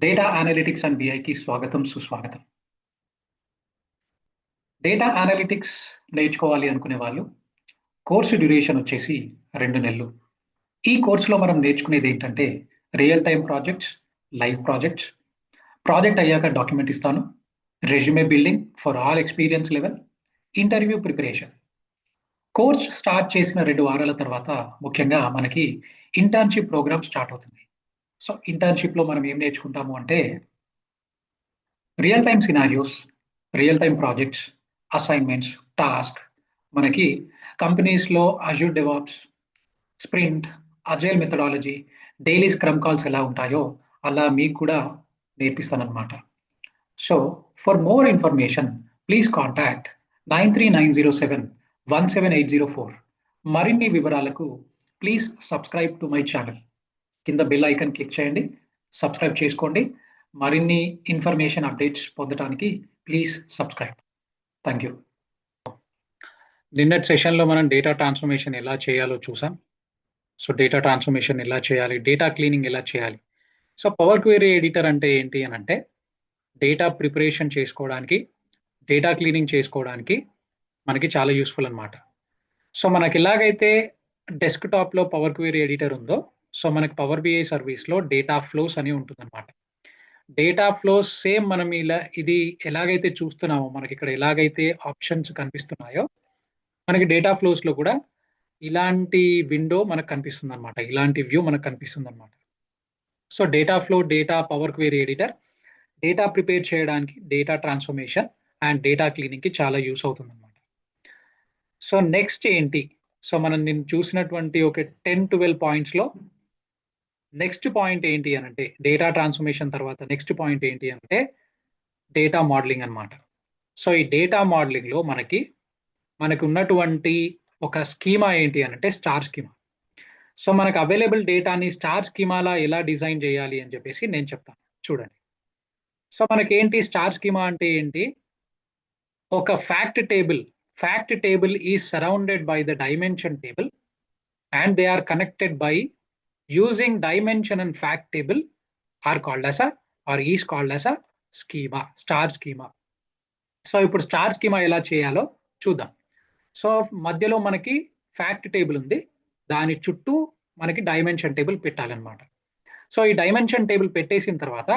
Data analytics and బిఐకి స్వాగతం సుస్వాగతం. Data analytics నేర్చుకోవాలి అనుకునే వాళ్ళు కోర్సు డ్యూరేషన్ వచ్చేసి 2 నెలలు. ఈ కోర్సులో మనం నేర్చుకునేది ఏంటంటే real time projects, live projects, project అయ్యాక డాక్యుమెంట్ ఇస్తాను, resume building for all experience level, interview preparation. Course start చేసిన 2 వారాల తర్వాత ముఖ్యంగా మనకి ఇంటర్న్షిప్ ప్రోగ్రామ్ స్టార్ట్ అవుతుంది. సో ఇంటర్న్షిప్లో మనం ఏం నేర్చుకుంటాము అంటే real time scenarios, real time projects, assignments, task, మనకి కంపెనీస్లో Azure DevOps, sprint, agile methodology, daily scrum calls ఎలా ఉంటాయో అలా మీకు కూడా నేర్పిస్తానన్నమాట. So for more information please contact 9390717804. మరిన్ని వివరాలకు please subscribe to my channel. కింద బెల్ ఐకాన్ క్లిక్ చేయండి, సబ్స్క్రైబ్ చేసుకోండి. మరిన్ని ఇన్ఫర్మేషన్ అప్డేట్స్ పొందడానికి ప్లీజ్ సబ్స్క్రైబ్. Thank you. నిన్నటి సెషన్లో మనం డేటా ట్రాన్స్ఫర్మేషన్ ఎలా చేయాలో చూసాం. సో డేటా ట్రాన్స్ఫర్మేషన్ ఎలా చేయాలి, డేటా క్లీనింగ్ ఎలా చేయాలి. సో పవర్ క్వెరీ ఎడిటర్ అంటే ఏంటి అని అంటే డేటా ప్రిపరేషన్ చేసుకోవడానికి, డేటా క్లీనింగ్ చేసుకోవడానికి మనకి చాలా యూస్ఫుల్ అనమాట. సో మనకి ఎలాగైతే డెస్క్టాప్లో పవర్ క్వెరీ ఎడిటర్ ఉందో, సో మనకి పవర్ బిఐ సర్వీస్లో డేటా ఫ్లోస్ అని ఉంటుందన్నమాట. డేటా ఫ్లోస్ సేమ్ మనం ఇలా ఇది ఎలాగైతే చూస్తున్నామో మనకి ఇక్కడ ఎలాగైతే ఆప్షన్స్ కనిపిస్తున్నాయో మనకి డేటా ఫ్లోస్లో కూడా ఇలాంటి విండో మనకు కనిపిస్తుంది అనమాట, ఇలాంటి వ్యూ మనకు కనిపిస్తుంది అనమాట. So data flow, data power query editor data prepare చేయడానికి, డేటా ట్రాన్స్ఫర్మేషన్ అండ్ డేటా క్లీనింగ్కి చాలా యూస్ అవుతుంది అనమాట. సో నెక్స్ట్ ఏంటి, సో మనం నేను చూసినటువంటి ఒక 10-12 పాయింట్స్లో నెక్స్ట్ పాయింట్ ఏంటి అని అంటే డేటా ట్రాన్స్ఫర్మేషన్ తర్వాత నెక్స్ట్ పాయింట్ ఏంటి అంటే డేటా మోడలింగ్ అనమాట. సో ఈ డేటా మోడలింగ్లో మనకు ఉన్నటువంటి ఒక స్కీమా ఏంటి అని అంటే స్టార్ స్కీమా. సో మనకు అవైలబుల్ డేటాని స్టార్ స్కీమాలా ఎలా డిజైన్ చేయాలి అని చెప్పేసి నేను చెప్తాను, చూడండి. సో మనకేంటి స్టార్ స్కీమా అంటే ఏంటి, ఒక fact table is surrounded by the dimension table and they are connected by using dimension and fact table are called as a or is called as a schema, star schema. So ఇప్పుడు star schema ఎలా చేయాలో చూద్దాం. So మధ్యలో మనకి fact table ఉంది, దాని చుట్టూ మనకి డైమెన్షన్ టేబుల్ పెట్టాలన్నమాట. సో ఈ డైమెన్షన్ టేబుల్ పెట్టేసిన తర్వాత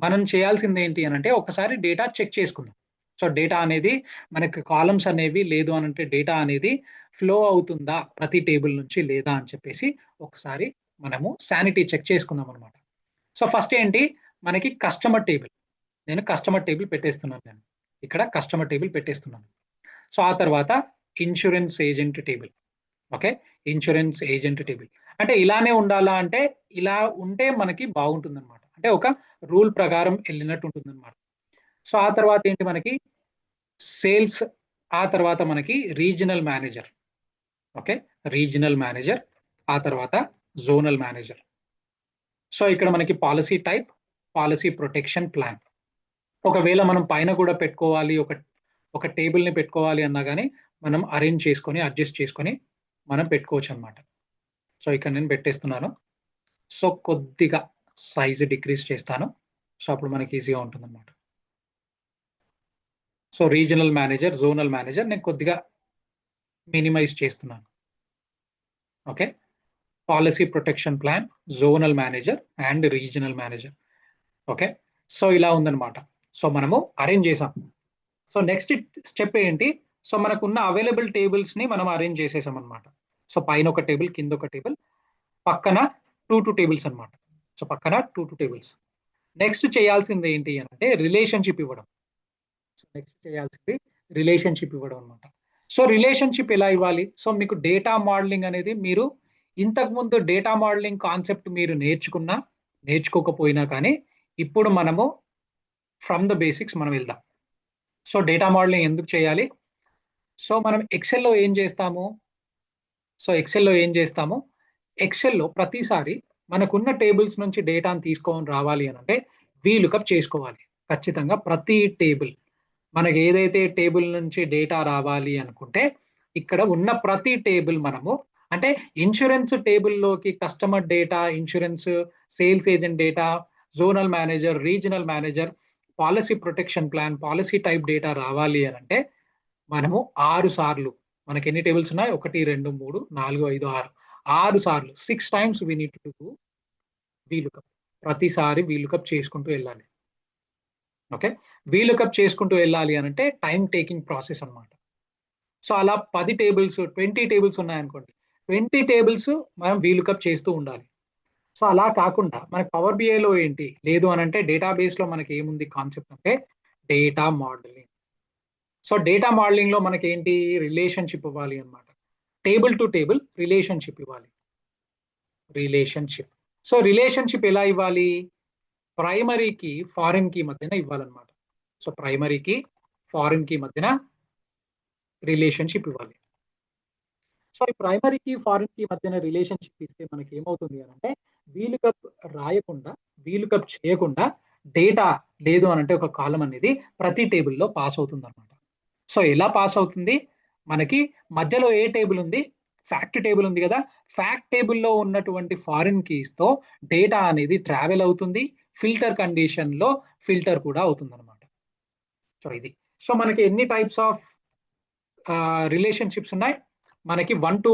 మనం చేయాల్సింది ఏంటి అని అంటే ఒకసారి డేటా చెక్ చేసుకుందాం. సో డేటా అనేది మనకి కాలమ్స్ అనేవి లేదు అని అంటే డేటా అనేది ఫ్లో అవుతుందా ప్రతి టేబుల్ నుంచి లేదా అని చెప్పేసి ఒకసారి మనము శానిటీ చెక్ చేసుకుందాం అనమాట. సో ఫస్ట్ ఏంటి, మనకి కస్టమర్ టేబుల్, నేను కస్టమర్ టేబుల్ పెట్టేస్తున్నాను, నేను ఇక్కడ కస్టమర్ టేబుల్ పెట్టేస్తున్నాను. సో ఆ తర్వాత insurance agent table. Okay, insurance agent table అంటే ఇలానే ఉండాలా అంటే ఇలా ఉంటే మనకి బాగుంటుంది అనమాట, అంటే ఒక రూల్ ప్రకారం వెళ్ళినట్టు ఉంటుంది అనమాట. సో ఆ తర్వాత ఏంటి మనకి సేల్స్, ఆ తర్వాత మనకి regional manager. Okay, regional manager, ఆ తర్వాత జోనల్ మేనేజర్. సో ఇక్కడ మనకి policy type, policy protection plan. ఒకవేళ మనం పైన కూడా పెట్టుకోవాలి, ఒక టేబుల్ని పెట్టుకోవాలి అన్నా కానీ మనం అరేంజ్ చేసుకొని అడ్జస్ట్ చేసుకొని మనం పెట్టుకోవచ్చు అనమాట. సో ఇక్కడ నేను పెట్టేస్తున్నాను. సో కొద్దిగా సైజ్ డిక్రీజ్ చేస్తాను, సో అప్పుడు మనకి ఈజీగా ఉంటుంది అనమాట. So regional manager, zonal manager నేను కొద్దిగా మినిమైజ్ చేస్తున్నాను. Okay, policy protection plan, zonal manager and regional manager. Okay, so ఇలా ఉందన్నమాట. సో మనము అరేంజ్ చేసాం. సో నెక్స్ట్ స్టెప్ ఏంటి, సో మనకున్న అవైలబుల్ టేబుల్స్ ని మనం అరేంజ్ చేసేసాం అనమాట. సో పైన ఒక టేబుల్, కింద ఒక టేబుల్, పక్కన 2 టేబుల్స్ అనమాట. సో పక్కన 2 టేబుల్స్. నెక్స్ట్ చేయాల్సింది ఏంటి అంటే రిలేషన్షిప్ ఇవ్వడం. సో నెక్స్ట్ చేయాల్సింది రిలేషన్షిప్ ఇవ్వడం అనమాట. సో రిలేషన్షిప్ ఎలా ఇవ్వాలి, సో మీకు డేటా మోడలింగ్ అనేది మీరు ఇంతకుముందు డేటా మోడలింగ్ కాన్సెప్ట్ మీరు నేర్చుకోకపోయినా కానీ ఇప్పుడు మనము ఫ్రమ్ ద బేసిక్స్ మనం వెళ్దాం. సో డేటా మోడలింగ్ ఎందుకు చేయాలి, సో మనం ఎక్సెల్లో ఏం చేస్తాము, ఎక్సెల్లో ప్రతిసారి మనకున్న టేబుల్స్ నుంచి డేటాను తీసుకొని రావాలి అని అంటే వీలుకప్ చేసుకోవాలి ఖచ్చితంగా. ప్రతి టేబుల్ మనకి ఏదైతే టేబుల్ నుంచి డేటా రావాలి అనుకుంటే ఇక్కడ ఉన్న ప్రతి టేబుల్ మనము అంటే ఇన్సూరెన్స్ టేబుల్లోకి customer data, insurance sales agent data, zonal manager, regional manager, policy protection plan, policy type data రావాలి అని అంటే మనము 6 సార్లు, మనకి ఎన్ని టేబుల్స్ ఉన్నాయి? 1, 2, 3, 4, 5, 6, 6 సార్లు 6 times we need to do lookup. ప్రతిసారి వీలుకప్ చేసుకుంటూ వెళ్ళాలి. ఓకే, వీలుకప్ చేసుకుంటూ వెళ్ళాలి అని అంటే టైం టేకింగ్ ప్రాసెస్ అనమాట. సో అలా 10 టేబుల్స్, 20 టేబుల్స్ ఉన్నాయనుకోండి, 20 టేబుల్స్ మనం వీలుకప్ చేస్తూ ఉండాలి. సో అలా కాకుండా మనకి పవర్ బిఐలో ఏంటి లేదు అని అంటే, డేటాబేస్ లో మనకి ఏముంది కాన్సెప్ట్ అంటే data modelling. So data modelling లో మనకి ఏంటి, రిలేషన్షిప్ ఇవ్వాలి అనమాట. టేబుల్ టు టేబుల్ రిలేషన్షిప్ ఇవ్వాలి. రిలేషన్షిప్. సో రిలేషన్షిప్ ఎలా ఇవ్వాలి? ప్రైమరీకి ఫారిన్ కి మధ్యన ఇవ్వాలన్నమాట. సో ప్రైమరీకి ఫారిన్ కి మధ్యన రిలేషన్షిప్ ఇవ్వాలి. సో ఈ ప్రైమరీకి ఫారిన్ కి మధ్యన రిలేషన్షిప్ ఇస్తే మనకి ఏమవుతుంది అని అంటే, వీలుకప్ రాయకుండా, వీలుకప్ చేయకుండా డేటా లేదు అని అంటే ఒక కాలం అనేది ప్రతి టేబుల్లో పాస్ అవుతుంది అనమాట. సో ఎలా పాస్ అవుతుంది? మనకి మధ్యలో ఏ టేబుల్ ఉంది? ఫ్యాక్ట్ టేబుల్ ఉంది కదా. ఫ్యాక్ట్ టేబుల్లో ఉన్నటువంటి ఫారిన్ కీస్ తో డేటా అనేది ట్రావెల్ అవుతుంది. ఫిల్టర్ కండిషన్ లో ఫిల్టర్ కూడా అవుతుంది అనమాట. సో ఇది. సో మనకి ఎన్ని టైప్స్ ఆఫ్ రిలేషన్షిప్స్ ఉన్నాయి? మనకి 1 to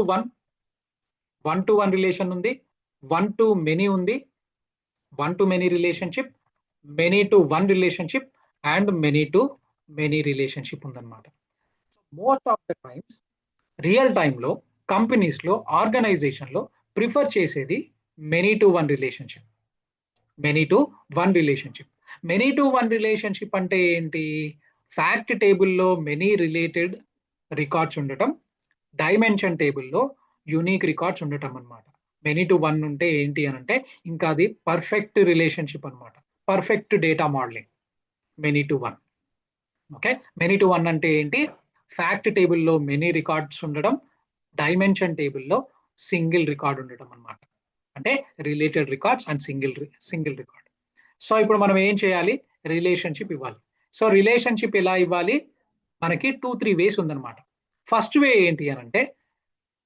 1 రిలేషన్ ఉంది, 1 to many ఉంది, 1 to many relationship, many-to-1 relationship and many-to-many relationship ఉందన్నమాట. Most of the times real టైంలో కంపెనీస్ లో, ఆర్గనైజేషన్ లో ప్రిఫర్ చేసేది many-to-1 relationship. many-to-1 relationship. many-to-1 relationship అంటే ఏంటి? ఫ్యాక్ట్ టేబుల్లో మెనీ రిలేటెడ్ రికార్డ్స్ ఉండటం, డైమెన్షన్ టేబుల్లో యూనిక్ రికార్డ్స్ ఉండటం అనమాట. many-to-1 ఉంటే ఏంటి అని అంటే ఇంకా అది పర్ఫెక్ట్ రిలేషన్షిప్ అనమాట. Perfect data modelling many-to-1. Okay, many-to-1 అంటే ఏంటి? ఫ్యాక్ట్ టేబుల్లో మెనీ రికార్డ్స్ ఉండడం, డైమెన్షన్ టేబుల్లో సింగిల్ రికార్డ్ ఉండటం అనమాట. అంటే related records and single record. So ఇప్పుడు మనం ఏం చేయాలి? రిలేషన్షిప్ ఇవ్వాలి. సో రిలేషన్షిప్ ఎలా ఇవ్వాలి? మనకి 2-3 వేస్ ఉందన్నమాట. ఫస్ట్ వే ఏంటి అని అంటే,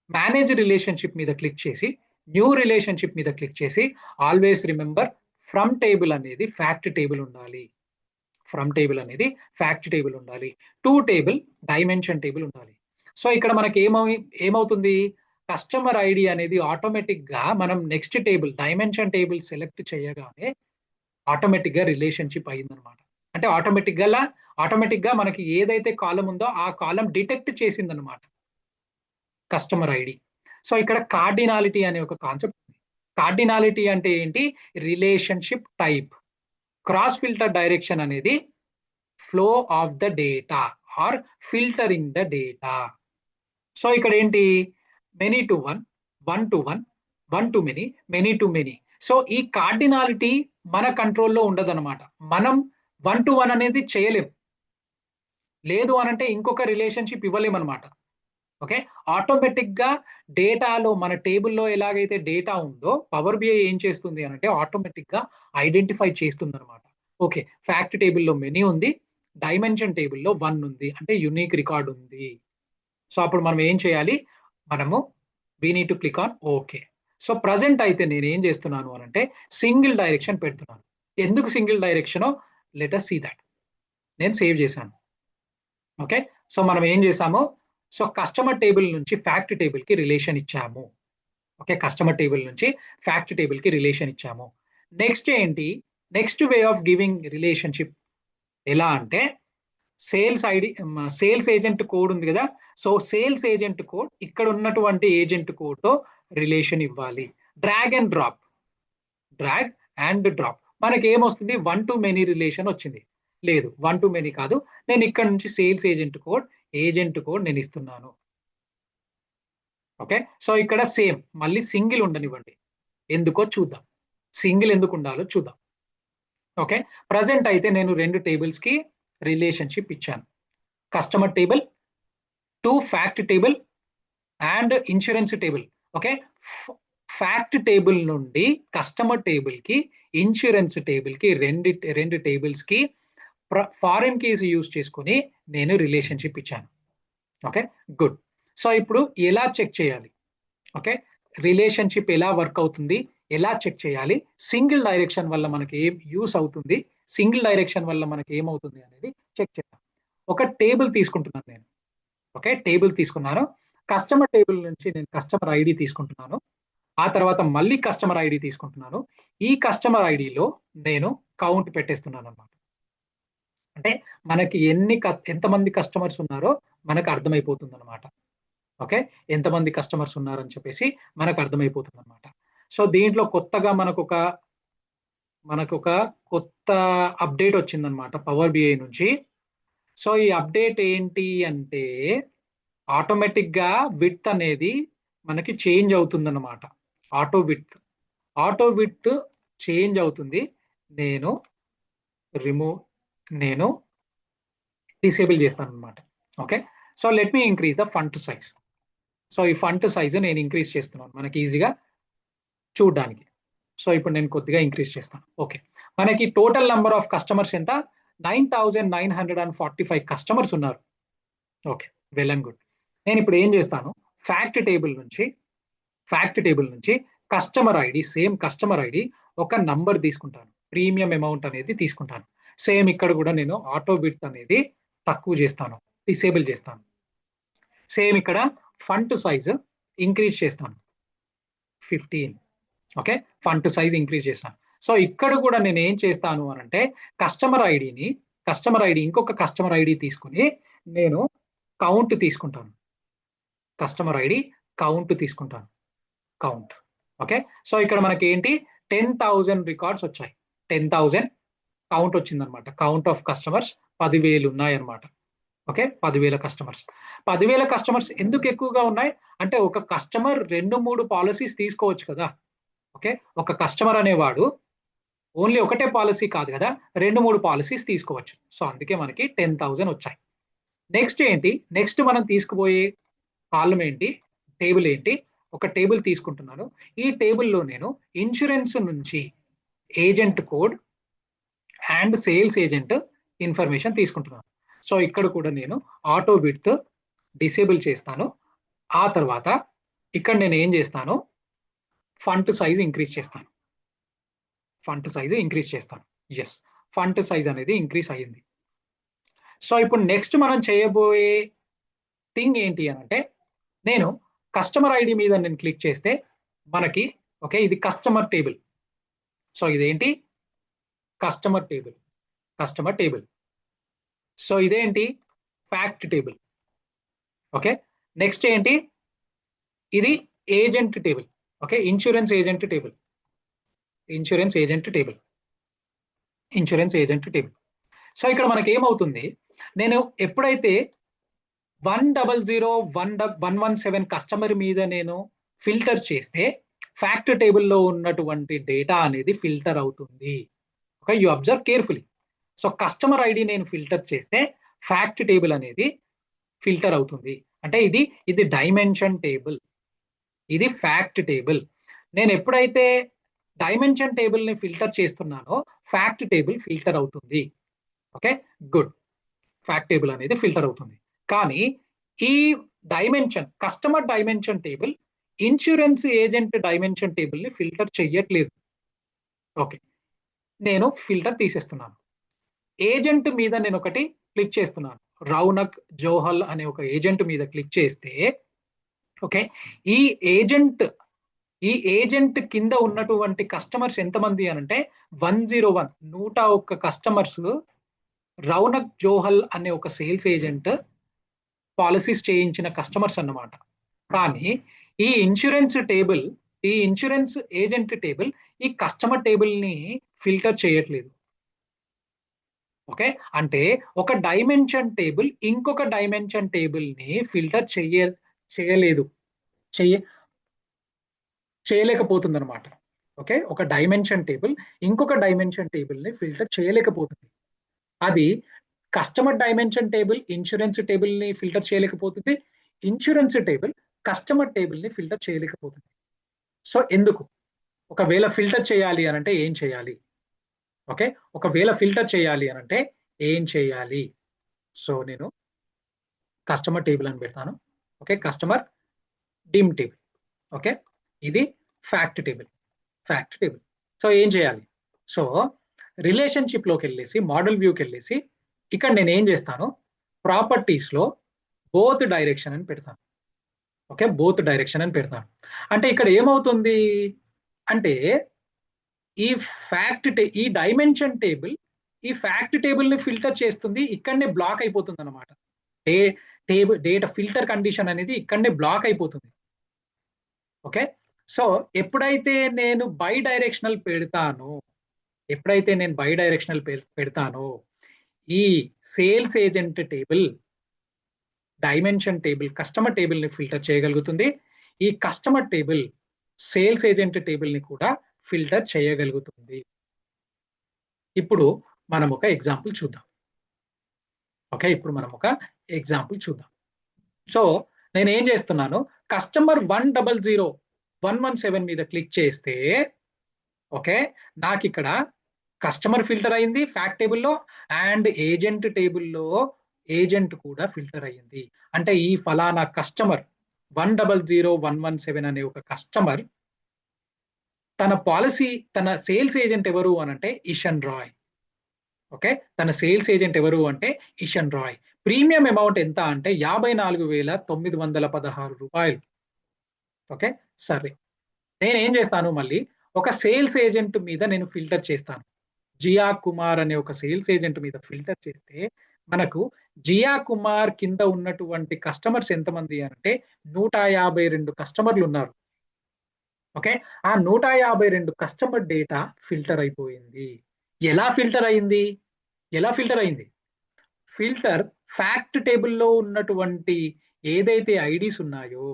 మేనేజ్ రిలేషన్షిప్ మీద క్లిక్ చేసి న్యూ రిలేషన్షిప్ మీద క్లిక్ చేసి, ఆల్వేస్ రిమెంబర్ ఫ్రమ్ టేబుల్ అనేది ఫ్యాక్ట్ టేబుల్ ఉండాలి. ఫ్రమ్ టేబుల్ అనేది ఫ్యాక్ట్ టేబుల్ ఉండాలి. టు టేబుల్ డైమెన్షన్ టేబుల్ ఉండాలి. సో ఇక్కడ మనకి ఏమవుతుంది? కస్టమర్ ఐడి అనేది ఆటోమేటిక్ గా మనం next table dimension table select చేయగానే ఆటోమేటిక్ గా రిలేషన్షిప్ అయిందనమాట. అంటే ఆటోమేటిక్ గా మనకి ఏదైతే కాలం ఉందో ఆ కాలం డిటెక్ట్ చేసిందనమాట కస్టమర్ ఐడి. సో ఇక్కడ కార్డినాలిటీ అనే ఒక కాన్సెప్ట్ ఉంది. కార్డినాలిటీ అంటే ఏంటి? Relationship type. Cross filter direction అనేది flow of the data or filtering the data. So ఇక్కడ ఏంటి? many-to-1, 1-to-1, 1-to-many, many-to-many. So ఈ కార్డినాలిటీ మన కంట్రోల్లో ఉండదన్నమాట. మనం 1-to-1 అనేది చేయలేం. లేదు అనంటే ఇంకొక రిలేషన్షిప్ ఇవ్వలేమన్నమాట. ఓకే, ఆటోమేటిక్ గా డేటాలో మన టేబుల్లో ఎలాగైతే డేటా ఉందో పవర్ బిఐ ఏం చేస్తుంది అనంటే ఆటోమేటిక్ గా ఐడెంటిఫై చేస్తుంది అనమాట. ఓకే, ఫ్యాక్ట్ టేబుల్లో మెనీ ఉంది, డైమెన్షన్ టేబుల్లో 1 ఉంది, అంటే యునిక్ రికార్డ్ ఉంది. సో అప్పుడు మనం ఏం చేయాలి? మనము we need to click on okay. So present అయితే నేను ఏం చేస్తున్నాను అనంటే సింగిల్ డైరెక్షన్ పెడుతున్నాను. ఎందుకు single direction? Let us see that. నేను సేవ్ చేశాను. ఓకే, సో మనం ఏం చేసాము? సో కస్టమర్ టేబుల్ నుంచి ఫ్యాక్ట్ టేబుల్ కి రిలేషన్ ఇచ్చాము. ఓకే, కస్టమర్ టేబుల్ నుంచి ఫ్యాక్ట్ టేబుల్ కి రిలేషన్ ఇచ్చాము. నెక్స్ట్ ఏంటి? Next way of giving relationship ఎలా అంటే, sales ID, sales agent code ఉంది కదా. సో సేల్స్ ఏజెంట్ కోడ్ ఇక్కడ ఉన్నటువంటి ఏజెంట్ కోడ్ తో రిలేషన్ ఇవ్వాలి. Drag and drop, drag and drop. మనకి ఏమొస్తుంది? 1-to-many రిలేషన్ వచ్చింది. లేదు, 1-to-many కాదు, నేను ఇక్కడ నుంచి సేల్స్ ఏజెంట్ కోడ్ నేను ఇస్తున్నాను. ఓకే, సో ఇక్కడ సేమ్ మళ్ళీ సింగిల్ ఉండనివ్వండి. ఎందుకో చూద్దాం, సింగిల్ ఎందుకు ఉండాలో చూద్దాం. ఓకే, ప్రజెంట్ అయితే నేను 2 టేబుల్స్ కి రిలేషన్షిప్ ఇచ్చాను. Customer table to fact table and insurance table. Okay, fact table నుండి కస్టమర్ టేబుల్ కి, ఇన్సూరెన్స్ టేబుల్ కి, రెండు టేబుల్స్ కి ఫారిన్ కీస్ యూజ్ చేసుకుని నేను రిలేషన్షిప్ ఇచ్చాను. Okay, good. సో ఇప్పుడు ఎలా చెక్ చేయాలి? ఓకే, రిలేషన్షిప్ ఎలా వర్క్ అవుతుంది, ఎలా చెక్ చేయాలి, సింగిల్ డైరెక్షన్ వల్ల మనకి ఏం యూస్ అవుతుంది, సింగిల్ డైరెక్షన్ వల్ల మనకి ఏమవుతుంది అనేది చెక్ చేద్దాం. ఒక టేబుల్ తీసుకుంటున్నాను నేను. ఓకే, టేబుల్ తీసుకున్నాను. కస్టమర్ టేబుల్ నుంచి నేను కస్టమర్ ఐడి తీసుకుంటున్నాను. ఆ తర్వాత మళ్ళీ కస్టమర్ ఐడి తీసుకుంటున్నాను. ఈ కస్టమర్ ఐడిలో నేను కౌంట్ పెట్టేస్తున్నాను అనమాట. అంటే మనకి ఎంతమంది కస్టమర్స్ ఉన్నారో మనకు అర్థమైపోతుంది అనమాట. ఓకే, ఎంతమంది కస్టమర్స్ ఉన్నారని చెప్పేసి మనకు అర్థమైపోతుంది అనమాట. సో దీంట్లో కొత్తగా మనకు ఒక కొత్త అప్డేట్ వచ్చిందనమాట పవర్ బిఐ నుంచి. సో ఈ అప్డేట్ ఏంటి అంటే ఆటోమేటిక్ గా విడ్త్ అనేది మనకి చేంజ్ అవుతుందన్నమాట. Auto width auto width change అవుతుంది. నేను రిమూవ్ నేను డిసేబుల్ చేస్తాను అనమాట. Okay, so let me increase the ఫంట్ size. So ఈ ఫంట్ సైజ్ నేను ఇంక్రీజ్ చేస్తున్నాను మనకి ఈజీగా చూడడానికి. సో ఇప్పుడు నేను కొద్దిగా ఇంక్రీజ్ చేస్తాను. ఓకే, మనకి టోటల్ నెంబర్ ఆఫ్ కస్టమర్స్ ఎంత? 9,945 కస్టమర్స్ ఉన్నారు. Okay, well and good. నేను ఇప్పుడు ఏం చేస్తాను, ఫ్యాక్ట్ టేబుల్ నుంచి customer ID, same customer ID ఒక నంబర్ తీసుకుంటాను, ప్రీమియం అమౌంట్ అనేది తీసుకుంటాను. సేమ్ ఇక్కడ కూడా నేను ఆటో విడ్త్ అనేది తక్కువ చేస్తాను, డిసేబుల్ చేస్తాను. సేమ్ ఇక్కడ ఫంట్ సైజ్ ఇంక్రీజ్ చేస్తాను 15. ఓకే, ఫంట్ సైజ్ ఇంక్రీజ్ చేస్తాను. సో ఇక్కడ కూడా నేను ఏం చేస్తాను అని అంటే కస్టమర్ ఐడి ఇంకొక కస్టమర్ ఐడి తీసుకుని నేను కౌంట్ తీసుకుంటాను. కస్టమర్ ఐడి కౌంట్ తీసుకుంటాను, కౌంట్. ఓకే, సో ఇక్కడ మనకి ఏంటి 10,000 రికార్డ్స్ వచ్చాయి. 10,000 కౌంట్ వచ్చిందనమాట. కౌంట్ ఆఫ్ కస్టమర్స్ 10,000 ఉన్నాయన్నమాట. Okay, 10,000 customers. 10,000 కస్టమర్స్ ఎందుకు ఎక్కువగా ఉన్నాయి అంటే ఒక కస్టమర్ 2-3 పాలసీస్ తీసుకోవచ్చు కదా. ఓకే, ఒక కస్టమర్ అనేవాడు ఓన్లీ ఒకటే పాలసీ కాదు కదా, 2-3 పాలసీస్ తీసుకోవచ్చు. సో అందుకే మనకి 10,000 వచ్చాయి. నెక్స్ట్ మనం తీసుకుపోయే కాలం ఏంటి, టేబుల్ ఏంటి? ఒక టేబుల్ తీసుకుంటున్నాను. ఈ టేబుల్లో నేను ఇన్సూరెన్స్ నుంచి agent code and sales agent information తీసుకుంటున్నాను. సో ఇక్కడ కూడా నేను ఆటో విడ్త్ డిసేబుల్ చేస్తాను. ఆ తర్వాత ఇక్కడ నేను ఏం చేస్తాను, ఫంట్ సైజ్ ఇంక్రీజ్ చేస్తాను. ఎస్, ఫంట్ సైజ్ అనేది ఇంక్రీజ్ అయ్యింది. సో ఇప్పుడు నెక్స్ట్ మనం చేయబోయే థింగ్ ఏంటి అని అంటే నేను కస్టమర్ ఐడి మీద నేను క్లిక్ చేస్తే మనకి ఓకే ఇది కస్టమర్ టేబుల్. సో ఇదేంటి కస్టమర్ టేబుల్. సో ఇదేంటి ఫ్యాక్ట్ టేబుల్. ఓకే, నెక్స్ట్ ఏంటి, ఇది agent table. Okay, insurance agent table. So ఇక్కడ మనకి ఏమవుతుంది, నేను ఎప్పుడైతే 100,117 కస్టమర్ మీద నేను ఫిల్టర్ చేస్తే ఫ్యాక్ట్ టేబుల్లో ఉన్నటువంటి డేటా అనేది ఫిల్టర్ అవుతుంది. Okay, you observe carefully. So customer ID నేను ఫిల్టర్ చేస్తే ఫ్యాక్ట్ టేబుల్ అనేది ఫిల్టర్ అవుతుంది. అంటే ఇది డైమెన్షన్ టేబుల్, ఇది ఫ్యాక్ట్ టేబుల్. నేను ఎప్పుడైతే డైమెన్షన్ టేబుల్ ని ఫిల్టర్ చేస్తున్నానో ఫ్యాక్ట్ టేబుల్ ఫిల్టర్ అవుతుంది. Okay, good. ఫ్యాక్ట్ టేబుల్ అనేది ఫిల్టర్ అవుతుంది. కానీ ఈ customer dimension table insurance agent dimension table ని ఫిల్టర్ చెయ్యట్లేదు. ఓకే, నేను ఫిల్టర్ తీసేస్తున్నాను. ఏజెంట్ మీద నేను ఒకటి క్లిక్ చేస్తున్నాను, రౌనక్ జోహల్ అనే ఒక ఏజెంట్ మీద క్లిక్ చేస్తే ఓకే ఈ ఏజెంట్ కింద ఉన్నటువంటి కస్టమర్స్ ఎంతమంది అనంటే 101 కస్టమర్స్ రౌనక్ జోహల్ అనే ఒక సేల్స్ ఏజెంట్ పాలసీస్ చేయించిన కస్టమర్స్ అన్నమాట. కానీ ఈ ఇన్సూరెన్స్ ఏజెంట్ టేబుల్ ఈ కస్టమర్ టేబుల్ ని ఫిల్టర్ చేయట్లేదు. ఓకే, అంటే ఒక డైమెన్షన్ టేబుల్ ఇంకొక డైమెన్షన్ టేబుల్ ని ఫిల్టర్ చేయలేకపోతుంది అనమాట. ఓకే, ఒక డైమెన్షన్ టేబుల్ ఇంకొక డైమెన్షన్ టేబుల్ ని ఫిల్టర్ చేయలేకపోతుంది. అది customer dimension table insurance table ని ఫిల్టర్ చేయలేకపోతుంది, ఇన్సూరెన్స్ టేబుల్ కస్టమర్ టేబుల్ ని ఫిల్టర్ చేయలేకపోతుంది. సో ఎందుకు? ఒకవేళ ఫిల్టర్ చేయాలి అనంటే ఏం చేయాలి? ఓకే, ఒకవేళ ఫిల్టర్ చేయాలి అనంటే ఏం చేయాలి? సో నేను కస్టమర్ టేబుల్ అని పెడతాను. Okay, customer dim table. Okay, ఇది fact table. Fact table. So ఏం చేయాలి? సో రిలేషన్షిప్లోకి వెళ్ళేసి మోడల్ వ్యూకి వెళ్ళేసి ఇక్కడ నేను ఏం చేస్తాను, ప్రాపర్టీస్లో బోత్ డైరెక్షన్ అని పెడతాను. ఓకే, బోత్ డైరెక్షన్ అని పెడతాను. అంటే ఇక్కడ ఏమవుతుంది అంటే ఈ ఈ డైమెన్షన్ టేబుల్ ఈ ఫ్యాక్ట్ టేబుల్ ని ఫిల్టర్ చేస్తుంది, ఇక్కడనే బ్లాక్ అయిపోతుంది అనమాట. డేటా ఫిల్టర్ కండిషన్ అనేది ఇక్కడనే బ్లాక్ అయిపోతుంది. ఓకే, సో ఎప్పుడైతే నేను బై డైరెక్షనల్ పెడతానో ఈ sales agent table dimension table customer table ని ఫిల్టర్ చేయగలుగుతుంది. ఈ customer table sales agent table ని కూడా ఫిల్టర్ చేయగలుగుతుంది. ఇప్పుడు మనం ఒక ఎగ్జాంపుల్ చూద్దాం. ఓకే, ఇప్పుడు మనం ఒక ఎగ్జాంపుల్ చూద్దాం. సో నేను ఏం చేస్తున్నాను, కస్టమర్ 100,117 మీద క్లిక్ చేస్తే ఓకే, నాకు ఇక్కడ కస్టమర్ ఫిల్టర్ అయింది ఫ్యాక్ట్ టేబుల్లో, అండ్ ఏజెంట్ టేబుల్లో ఏజెంట్ కూడా ఫిల్టర్ అయ్యింది. అంటే ఈ ఫలానా కస్టమర్ 100,117 అనే ఒక కస్టమర్ తన సేల్స్ ఏజెంట్ ఎవరు అని అంటే ఇషన్ రాయ్. ఓకే, తన సేల్స్ ఏజెంట్ ఎవరు అంటే ఇషన్ రాయ్. ప్రీమియం అమౌంట్ ఎంత అంటే 54,916 రూపాయలు. ఓకే, సరే నేను ఏం చేస్తాను, మళ్ళీ ఒక సేల్స్ ఏజెంట్ మీద నేను ఫిల్టర్ చేస్తాను. జియా కుమార్ అనే ఒక సేల్స్ ఏజెంట్ మీద ఫిల్టర్ చేస్తే మనకు జియా కుమార్ కింద ఉన్నటువంటి కస్టమర్స్ ఎంతమంది అంటే 152 కస్టమర్లు ఉన్నారు. ఓకే, ఆ 152 కస్టమర్ డేటా ఫిల్టర్ అయిపోయింది. ఎలా ఫిల్టర్ అయింది? ఫిల్టర్ ఫ్యాక్ట్ టేబుల్లో ఉన్నటువంటి ఏదైతే ఐడీస్ ఉన్నాయో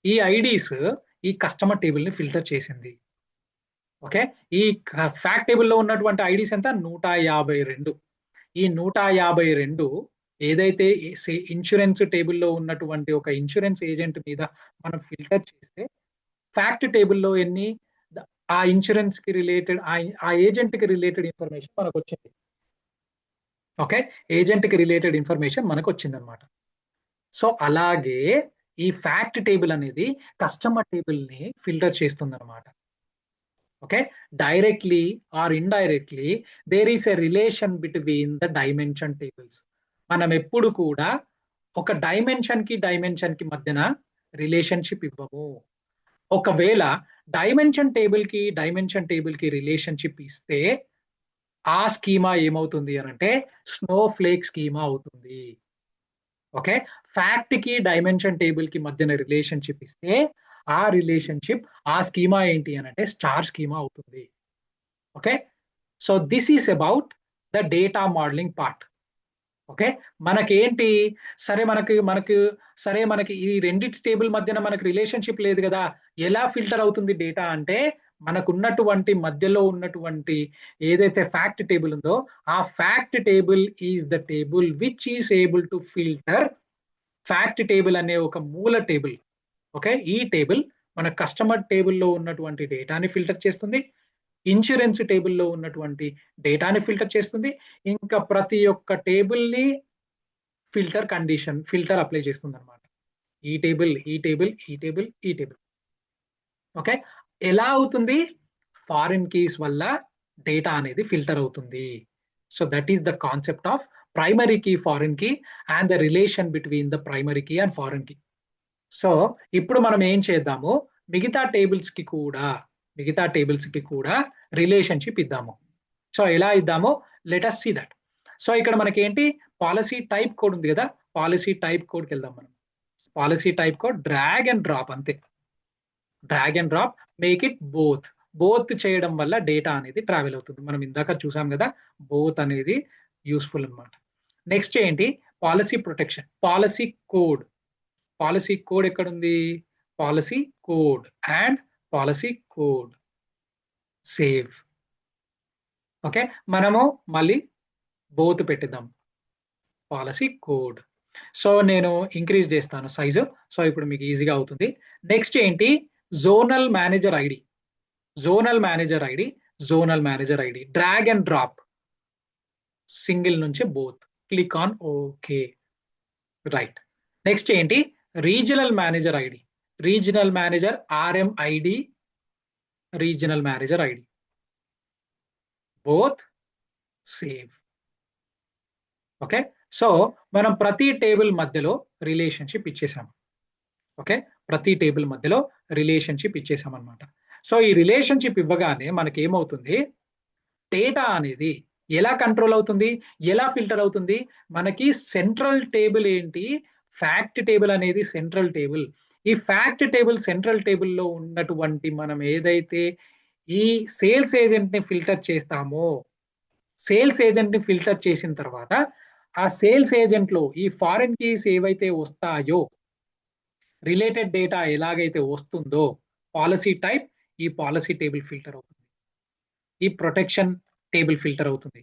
ఈ ఐడీస్ ఈ కస్టమర్ టేబుల్ ని ఫిల్టర్ చేసింది. ఓకే, ఈ ఫ్యాక్ట్ టేబుల్లో ఉన్నటువంటి ఐడీస్ ఎంత? 152. ఈ 152 ఏదైతే ఇన్సూరెన్స్ టేబుల్లో ఉన్నటువంటి ఒక ఇన్సూరెన్స్ ఏజెంట్ మీద మనం ఫిల్టర్ చేస్తే ఫ్యాక్ట్ టేబుల్లో ఎన్ని ఆ ఇన్సూరెన్స్ కి రిలేటెడ్ ఆ ఏజెంట్ కి రిలేటెడ్ ఇన్ఫర్మేషన్ మనకు వచ్చింది. ఓకే, ఏజెంట్ కి రిలేటెడ్ ఇన్ఫర్మేషన్ మనకు వచ్చింది అనమాట. సో అలాగే ఈ ఫ్యాక్ట్ టేబుల్ అనేది కస్టమర్ టేబుల్ ని ఫిల్టర్ చేస్తుంది అనమాట. Okay, directly or indirectly there is a relation between the dimension tables. మనం ఎప్పుడు కూడా ఒక డైమెన్షన్ కి మధ్యన రిలేషన్షిప్ ఇవ్వము. ఒకవేళ డైమెన్షన్ టేబుల్ కి రిలేషన్షిప్ ఇస్తే ఆ స్కీమా ఏమవుతుంది అని అంటే స్నో ఫ్లేక్ స్కీమా అవుతుంది. ఓకే, ఫ్యాక్ట్ కి డైమెన్షన్ టేబుల్ కి మధ్యన రిలేషన్షిప్ ఇస్తే ఆ రిలేషన్షిప్ ఆ స్కీమా ఏంటి అని అంటే స్టార్ స్కీమా అవుతుంది. Okay, so this is about the data modelling part. Okay, మనకేంటి మనకి ఈ రెండింటి టేబుల్ మధ్యన మనకి రిలేషన్షిప్ లేదు కదా, ఎలా ఫిల్టర్ అవుతుంది డేటా అంటే మనకున్నటువంటి మధ్యలో ఉన్నటువంటి ఏదైతే ఫ్యాక్ట్ టేబుల్ ఉందో ఆ fact table is the table which is able to filter fact table అనే ఒక మూల టేబుల్. ఓకే, ఈ టేబుల్ మన కస్టమర్ టేబుల్లో ఉన్నటువంటి డేటాని ఫిల్టర్ చేస్తుంది, ఇన్సూరెన్స్ టేబుల్లో ఉన్నటువంటి డేటాని ఫిల్టర్ చేస్తుంది, ఇంకా ప్రతి ఒక్క టేబుల్ ని ఫిల్టర్ అప్లై చేస్తుంది అనమాట. ఈ టేబుల్. ఓకే, ఎలా అవుతుంది? ఫారిన్ కీస్ వల్ల డేటా అనేది ఫిల్టర్ అవుతుంది. So that is the concept of primary key, foreign key and the relation between the primary key and foreign key. So ఇప్పుడు మనం ఏం చేద్దాము, మిగతా టేబుల్స్ కి కూడా రిలేషన్షిప్ ఇద్దాము. సో ఎలా ఇద్దాము, let us see that. So ఇక్కడ మనకేంటి పాలసీ టైప్ కోడ్ ఉంది కదా, పాలసీ టైప్ కోడ్కి వెళ్దాం మనం. Policy type code drag and drop, అంతే. Drag and drop, make it both చేయడం వల్ల డేటా అనేది ట్రావెల్ అవుతుంది. మనం ఇందాక చూసాం కదా, బోత్ అనేది యూస్ఫుల్ అనమాట. నెక్స్ట్ ఏంటి, పాలసీ ప్రొటెక్షన్. పాలసీ కోడ్ ఎక్కడుంది? Policy code and policy code save. Okay, మనము మళ్ళీ బోత్ పెట్టిద్దాం పాలసీ కోడ్. సో నేను ఇంక్రీజ్ చేస్తాను సైజు, సో ఇప్పుడు మీకు ఈజీగా అవుతుంది. నెక్స్ట్ ఏంటి, zonal manager ID drag and drop, single నుంచి both, click on okay, right. Next ఏంటి, regional manager ID. Regional manager RMID, regional manager ID, both save. Okay, so మనం ప్రతి టేబుల్ మధ్యలో రిలేషన్షిప్ ఇచ్చేసాం. ఓకే, ప్రతి టేబుల్ మధ్యలో relationship ఇచ్చేసాం అనమాట. సో ఈ రిలేషన్షిప్ ఇవ్వగానే మనకి ఏమవుతుంది, డేటా అనేది ఎలా కంట్రోల్ అవుతుంది, ఎలా ఫిల్టర్ అవుతుంది, మనకి సెంట్రల్ టేబుల్ ఏంటి, ఫ్యాక్ట్ టేబుల్ అనేది సెంట్రల్ టేబుల్. ఈ ఫ్యాక్ట్ టేబుల్ సెంట్రల్ టేబుల్లో ఉన్నటువంటి మనం ఏదైతే ఈ సేల్స్ ఏజెంట్ ని ఫిల్టర్ చేస్తామో, సేల్స్ ఏజెంట్ ని ఫిల్టర్ చేసిన తర్వాత ఆ సేల్స్ ఏజెంట్ లో ఈ ఫారెన్ కీస్ ఏవైతే వస్తాయో, రిలేటెడ్ డేటా ఎలాగైతే వస్తుందో, పాలసీ టైప్, ఈ పాలసీ టేబుల్ ఫిల్టర్ అవుతుంది, ఈ ప్రొటెక్షన్ టేబుల్ ఫిల్టర్ అవుతుంది,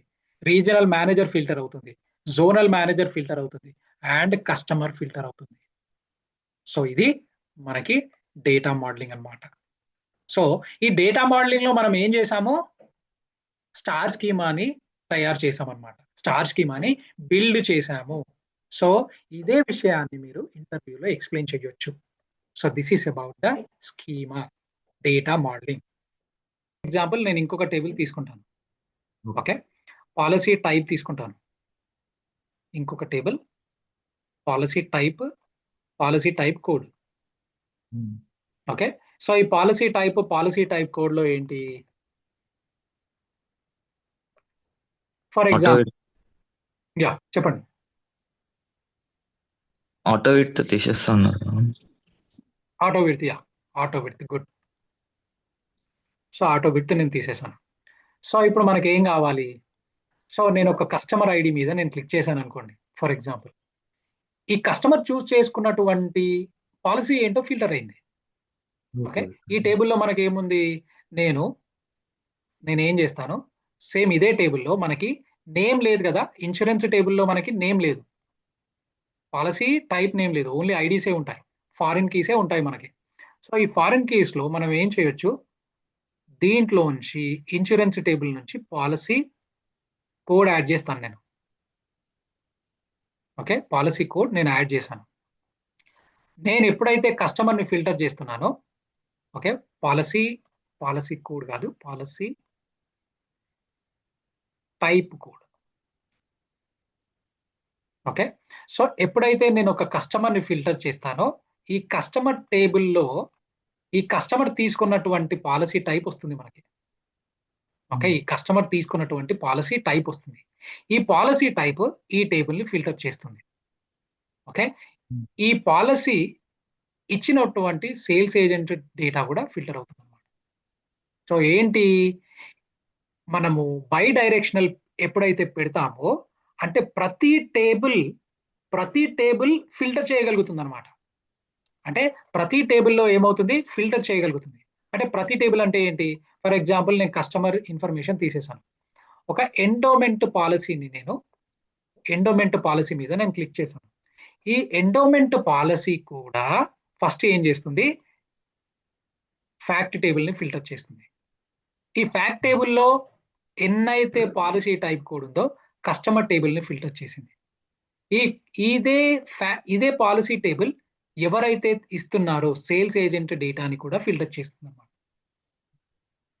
రీజనల్ మేనేజర్ ఫిల్టర్ అవుతుంది, జోనల్ మేనేజర్ ఫిల్టర్ అవుతుంది, అండ్ కస్టమర్ ఫిల్టర్ అవుతుంది. సో ఇది మనకి డేటా మోడలింగ్ అన్నమాట. సో ఈ డేటా మోడలింగ్ లో మనం ఏం చేసాము, స్టార్ స్కీమాని తయారు చేసామన్నమాట, స్టార్ స్కీమాని బిల్డ్ చేసాము. సో ఇదే విషయాన్ని మీరు ఇంటర్వ్యూలో ఎక్స్ప్లెయిన్ చేయొచ్చు. So this is about the schema data modelling. Example నేను ఇంకొక టేబుల్ తీసుకుంటాను. ఓకే, పాలసీ టైప్ తీసుకుంటాను, ఇంకొక table policy type code. Okay, so ఈ పాలసీ టైప్ కోడ్ లో ఏంటి, ఫర్ ఎగ్జాంపుల్ యా చెప్పండి. ఆటో విడ్త్ తీసేస్తున్నారు. Auto width, yeah auto width, good. So auto width నేను తీసేసాను. సో ఇప్పుడు మనకి ఏం కావాలి, సో నేను ఒక కస్టమర్ ఐడి మీద నేను క్లిక్ చేశాను అనుకోండి, ఫర్ ఎగ్జాంపుల్ ఈ కస్టమర్ చూస్ చేసుకున్నటువంటి పాలసీ ఏంటో ఫిల్టర్ అయింది. ఓకే, ఈ టేబుల్లో మనకి ఏముంది, నేను ఏం చేస్తాను, సేమ్ ఇదే టేబుల్లో మనకి నేమ్ లేదు కదా, ఇన్సూరెన్స్ టేబుల్లో మనకి నేమ్ లేదు, పాలసీ టైప్ నేమ్ లేదు, ఓన్లీ ఐడీసే ఉంటాయి, ఫారిన్ కీసే ఉంటాయి మనకి. సో ఈ ఫారిన్ కీస్ లో మనం ఏం చేయొచ్చు, దీంట్లో నుంచి ఇన్సూరెన్స్ టేబుల్ నుంచి పాలసీ కోడ్ యాడ్ చేస్తాను నేను. ఓకే, పాలసీ కోడ్ నేను యాడ్ చేశాను. నేను ఎప్పుడైతే కస్టమర్ని ఫిల్టర్ చేస్తున్నానో, ఓకే, పాలసీ కోడ్ కాదు, policy type code. Okay, so ఎప్పుడైతే నేను ఒక కస్టమర్ని ఫిల్టర్ చేస్తానో, ఈ కస్టమర్ టేబుల్లో ఈ కస్టమర్ తీసుకున్నటువంటి పాలసీ టైప్ వస్తుంది మనకి. ఓకే, ఈ కస్టమర్ తీసుకున్నటువంటి పాలసీ టైప్ వస్తుంది, ఈ పాలసీ టైప్ ఈ టేబుల్ని ఫిల్టర్ చేస్తుంది. ఓకే, ఈ పాలసీ ఇచ్చినటువంటి సేల్స్ ఏజెంట్ డేటా కూడా ఫిల్టర్ అవుతుంది అన్నమాట. సో ఏంటి, మనము బై డైరెక్షనల్ ఎప్పుడైతే పెడతామో, అంటే ప్రతి టేబుల్ ఫిల్టర్ చేయగలుగుతుంది అనమాట. అంటే ప్రతి టేబుల్లో ఏమవుతుంది, ఫిల్టర్ చేయగలుగుతుంది. అంటే ప్రతి టేబుల్ అంటే ఏంటి, ఫర్ ఎగ్జాంపుల్ నేను కస్టమర్ ఇన్ఫర్మేషన్ తీసేసాను, ఒక ఎండోమెంట్ పాలసీ మీద నేను క్లిక్ చేశాను. ఈ ఎండోమెంట్ పాలసీ కూడా ఫస్ట్ ఏం చేస్తుంది, ఫ్యాక్ట్ టేబుల్ ని ఫిల్టర్ చేస్తుంది. ఈ ఫ్యాక్ట్ టేబుల్లో ఎన్నైతే పాలసీ టైప్ కోడ్ ఉందో కస్టమర్ టేబుల్ ని ఫిల్టర్ చేసింది. ఇదే పాలసీ టేబుల్ ఎవరైతే ఇస్తున్నారో సేల్స్ ఏజెంట్ డేటాని కూడా ఫిల్టర్ చేస్తుంది అన్నమాట.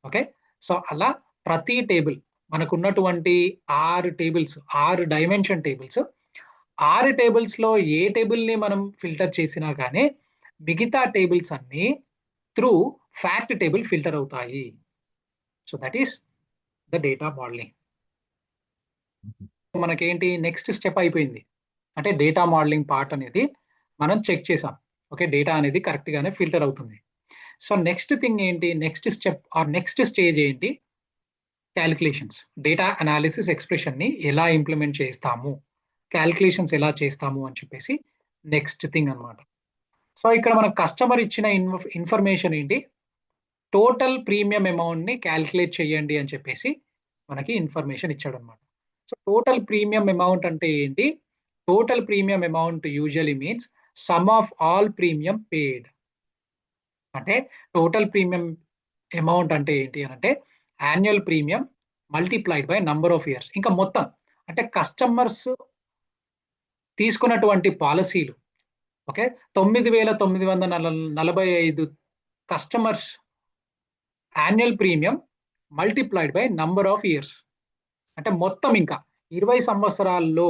ఓకే, సో అలా ప్రతి టేబుల్ మనకున్నటువంటి 6 డైమెన్షన్ టేబుల్స్, 6 టేబుల్స్ లో ఏ టేబుల్ ని మనం ఫిల్టర్ చేసినా కానీ మిగతా టేబుల్స్ అన్ని త్రూ ఫ్యాక్ట్ టేబుల్ ఫిల్టర్ అవుతాయి. So that is the data modelling. మనకేంటి నెక్స్ట్ స్టెప్ అయిపోయింది, అంటే డేటా మోడలింగ్ పార్ట్ అనేది మనం చెక్ చేసాం. ఓకే, డేటా అనేది కరెక్ట్ గానే ఫిల్టర్ అవుతుంది. సో నెక్స్ట్ థింగ్ ఏంటి, next step are next stage ఏంటి, క్యాలిక్యులేషన్స్. డేటా అనాలిసిస్ ఎక్స్ప్రెషన్ ని ఎలా ఇంప్లిమెంట్ చేస్తాము, క్యాలిక్యులేషన్స్ ఎలా చేస్తాము అని చెప్పేసి నెక్స్ట్ థింగ్ అన్నమాట. సో ఇక్కడ మన కస్టమర్ ఇచ్చిన ఇన్ఫర్మేషన్ ఏంటి, టోటల్ ప్రీమియం అమౌంట్ ని క్యాలిక్యులేట్ చేయండి అని చెప్పేసి మనకి ఇన్ఫర్మేషన్ ఇచ్చాడు అనమాట. సో టోటల్ ప్రీమియం అమౌంట్ అంటే ఏంటి, total premium amount usually means sum of all premium paid. అంటే టోటల్ ప్రీమియం అమౌంట్ అంటే ఏంటి అని అంటే annual premium multiplied by number of years, ఇంకా మొత్తం అంటే కస్టమర్స్ తీసుకున్నటువంటి పాలసీలు okay, 9,945 customers annual premium multiplied by number of years. అంటే మొత్తం ఇంకా 20 సంవత్సరాల్లో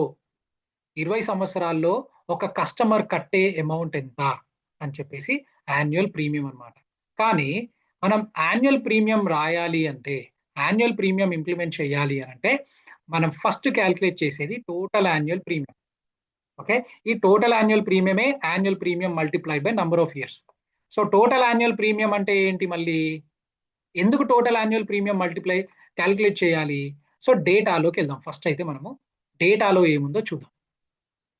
20 సంవత్సరాల్లో ఒక కస్టమర్ కట్టే అమౌంట్ ఎంత అని చెప్పేసి యాన్యువల్ ప్రీమియం అన్నమాట. కానీ మనం యాన్యువల్ ప్రీమియం రాయాలి అంటే, యాన్యువల్ ప్రీమియం ఇంప్లిమెంట్ చేయాలి అని అంటే మనం ఫస్ట్ క్యాల్కులేట్ చేసేది టోటల్ యాన్యువల్ ప్రీమియం. ఓకే, ఈ టోటల్ యాన్యువల్ ప్రీమియమే annual premium multiplied by number of years. So total annual premium అంటే ఏంటి, మళ్ళీ ఎందుకు total annual premium multiply calculate చేయాలి? సో డేటాలోకి వెళ్దాం. ఫస్ట్ అయితే మనము డేటాలో ఏముందో చూద్దాం.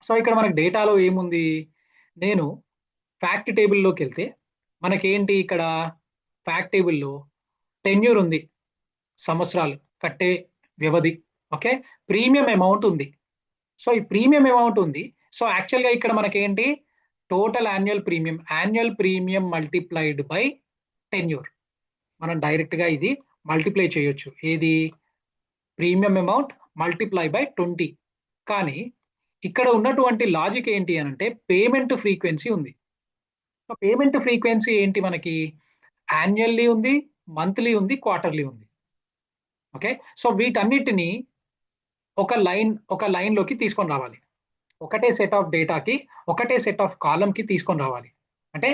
సో ఇక్కడ మనకు డేటాలో ఏముంది, నేను ఫ్యాక్ట్ టేబుల్లోకి వెళ్తే మనకేంటి ఇక్కడ ఫ్యాక్ట్ టేబుల్లో టెన్యూర్ ఉంది, సంవత్సరాలు కట్టే వ్యవధి. ఓకే, ప్రీమియం అమౌంట్ ఉంది. సో ఈ ప్రీమియం అమౌంట్ ఉంది. సో యాక్చువల్గా ఇక్కడ మనకేంటి total annual premium multiplied by tenure. మనం డైరెక్ట్గా ఇది మల్టిప్లై చేయొచ్చు. ఏది, ప్రీమియం అమౌంట్ మల్టిప్లై బై 20. కానీ ఇక్కడ ఉన్నటువంటి లాజిక్ ఏంటి అని అంటే పేమెంట్ ఫ్రీక్వెన్సీ ఉంది. సో పేమెంట్ ఫ్రీక్వెన్సీ ఏంటి, మనకి యాన్యువల్లీ ఉంది, మంత్లీ ఉంది, క్వార్టర్లీ ఉంది. ఓకే, సో వీటన్నిటిని ఒక లైన్ లోకి తీసుకొని రావాలి. ఒకటే సెట్ ఆఫ్ డేటాకి ఒకటే సెట్ ఆఫ్ కాలంకి తీసుకొని రావాలి. అంటే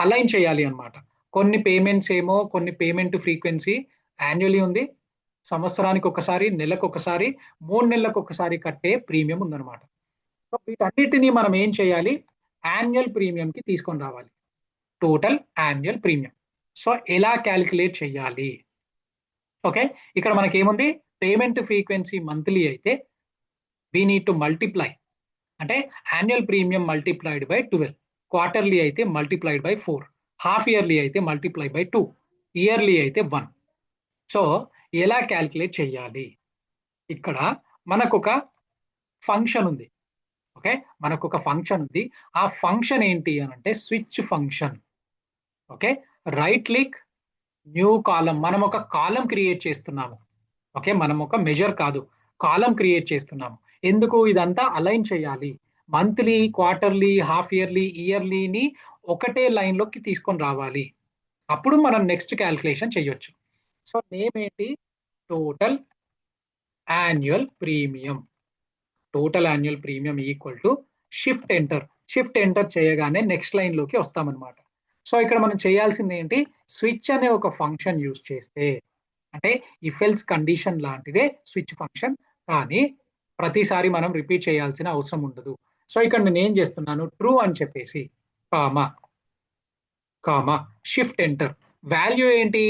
అలైన్ చేయాలి అన్నమాట. కొన్ని పేమెంట్స్ ఏమో, కొన్ని పేమెంట్ ఫ్రీక్వెన్సీ యాన్యువల్లీ ఉంది, సంవత్సరానికి ఒకసారి, నెలకు ఒకసారి, 3 నెలలకు ఒకసారి కట్టే ప్రీమియం ఉందన్నమాట. సో వీటన్నిటిని మనం ఏం చేయాలి, యాన్యువల్ ప్రీమియంకి తీసుకొని రావాలి, టోటల్ యాన్యువల్ ప్రీమియం. సో ఎలా క్యాలిక్యులేట్ చేయాలి? ఓకే, ఇక్కడ మనకి ఏముంది, పేమెంట్ ఫ్రీక్వెన్సీ మంత్లీ అయితే వీ నీడ్ టు మల్టిప్లై, అంటే annual premium multiplied by 12, quarterly అయితే మల్టిప్లైడ్ బై 4, హాఫ్ ఇయర్లీ అయితే మల్టిప్లై బై 2, ఇయర్లీ అయితే 1. సో ఎలా క్యాల్కులేట్ చేయాలి? ఇక్కడ మనకు ఒక ఫంక్షన్ ఉంది. ఓకే, మనకు ఒక ఫంక్షన్ ఉంది. ఆ ఫంక్షన్ ఏంటి అని అంటే switch function. Okay, right click, new కాలం. మనం ఒక కాలం క్రియేట్ చేస్తున్నాము. ఓకే, మనం ఒక మెజర్ కాదు, కాలం క్రియేట్ చేస్తున్నాము. ఎందుకు? ఇదంతా అలైన్ చేయాలి. మంత్లీ, క్వార్టర్లీ, హాఫ్ ఇయర్లీ, ఇయర్లీని ఒకటే లైన్ లోకి తీసుకొని రావాలి. అప్పుడు మనం నెక్స్ట్ క్యాల్కులేషన్ చేయొచ్చు. సో నేమ్ ఏంటి, total annual premium. Total annual premium equal to shift enter. Shift enter చేయగానే నెక్స్ట్ లైన్ లోకి వస్తామన్నమాట. సో ఇక్కడ మనం చేయాల్సింది ఏంటి, స్విచ్ అనే ఒక ఫంక్షన్ యూజ్ చేస్తే, అంటే ఇఫ్ ఎల్స్ కండిషన్ లాంటిదే స్విచ్ ఫంక్షన్, కానీ ప్రతిసారి మనం రిపీట్ చేయాల్సిన అవసరం ఉండదు. సో ఇక్కడ నేను ఏం చేస్తున్నాను, ట్రూ అని చెప్పేసి comma comma shift enter. Value ఏంటి,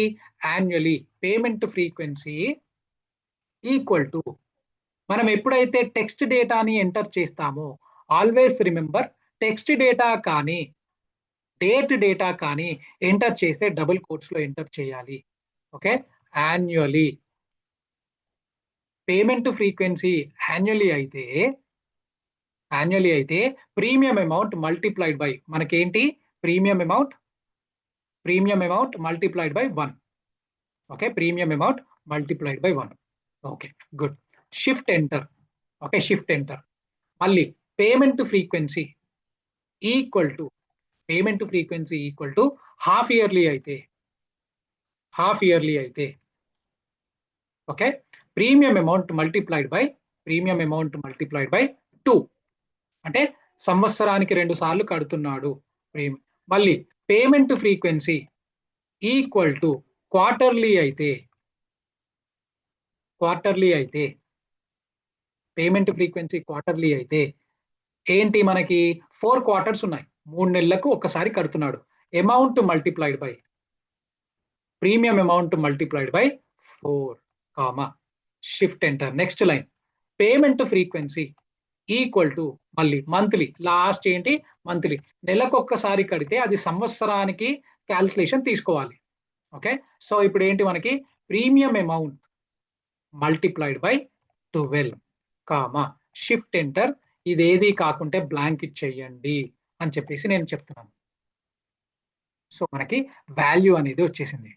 annually payment frequency equal to, మనం ఎప్పుడైతే టెక్స్ట్ డేటాని ఎంటర్ చేస్తామో ఆల్వేస్ రిమెంబర్, టెక్స్ట్ డేటా కానీ డేట్ డేటా కానీ ఎంటర్ చేస్తే డబుల్ కోట్స్ లో ఎంటర్ చేయాలి. Okay, annually payment frequency annually అయితే ప్రీమియం అమౌంట్ మల్టిప్లైడ్ బై, మనకేంటి premium amount multiplied by 1. Okay, premium amount multiplied by 1. Okay, good. Shift enter. Okay, shift enter. మళ్ళీ payment frequency equal to half yearly అయితే okay, premium amount multiplied by 2. అంటే సంవత్సరానికి 2 సార్లు కడుతున్నాడు premium. మళ్ళీ payment frequency equal to quarterly అయితే payment frequency quarterly అయితే ఏంటి, మనకి 4 క్వార్టర్స్ ఉన్నాయి, 3 నెలలకు ఒకసారి కడుతున్నాడు. Amount multiplied by premium amount multiplied by 4 comma shift enter. Next line payment frequency equal to మళ్ళీ మంత్లీ, లాస్ట్ ఏంటి మంత్లీ, నెలకు ఒక్కసారి కడితే అది సంవత్సరానికి క్యాల్కులేషన్ తీసుకోవాలి. ఓకే, సో ఇప్పుడు ఏంటి మనకి premium amount multiplied by 12 comma shift enter. ఇదేది కాకుంటే బ్లాంక్ ఇచ్చేయండి అని చెప్పేసి నేను చెప్తున్నాను. సో మనకి వాల్యూ అనేది వచ్చేసింది.